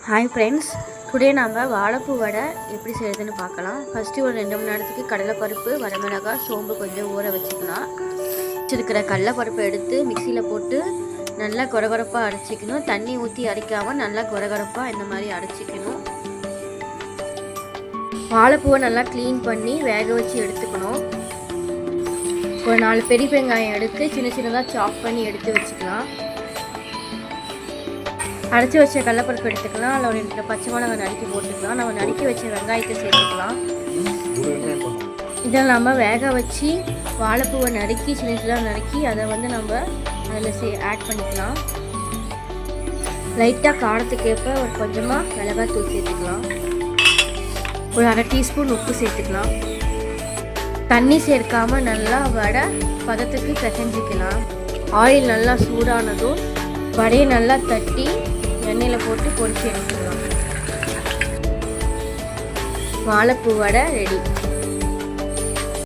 Hi friends, today நம்ம வாழைப்பூ வடை எப்படி செய்யறதுன்னு பார்க்கலாம். ஃபஸ்ட்டு ஒரு 2 மணி நேரத்துக்கு கடலைப்பருப்பு, வரமிளகாய், சோம்பு கொஞ்சம் ஊற வச்சுக்கலாம். வச்சுருக்கிற கடலைப்பருப்பை எடுத்து மிக்சியில் போட்டு நல்லா கொரகொரப்பாக அரைச்சிக்கணும். தண்ணி ஊற்றி அரைக்காமல் நல்லா கொரகொரப்பாக இந்த மாதிரி அரைச்சிக்கணும். வாழைப்பூவை நல்லா க்ளீன் பண்ணி வேக வச்சு எடுத்துக்கணும். ஒரு 4 பெரிய வெங்காயம் எடுத்து சின்ன சின்னதாக சாப் பண்ணி எடுத்து வச்சுக்கலாம். அரைச்சி வச்ச கடலைப்பருப்பு எடுத்துக்கலாம். அதில் ஒரு 2 பச்சை மிளகாய் நறுக்கி போட்டுக்கலாம். நம்ம நறுக்கி வச்ச வெங்காயத்தை சேர்த்துக்கலாம். இதில் நம்ம வேக வச்சு வாழைப்பூவை நறுக்கி சின்ன சின்னதாக நறுக்கி அதை நம்ம அதில் ஆட் பண்ணிக்கலாம். லைட்டாக காரத்துக்கேற்ப ஒரு கொஞ்சமாக மிளகாய்த்தூள் சேர்த்துக்கலாம். ஒரு 1/2 டீஸ்பூன் உப்பு சேர்த்துக்கலாம். தண்ணி சேர்க்காமல் நல்லா வடை பதத்துக்கு பிசைஞ்சிக்கலாம். ஆயில் நல்லா சூடானதும் வடையை நல்லா தட்டி எண்ணெயில் போட்டு பொரிச்சு எடுத்துக்கலாம். வாழைப்பூ வடை ரெடி.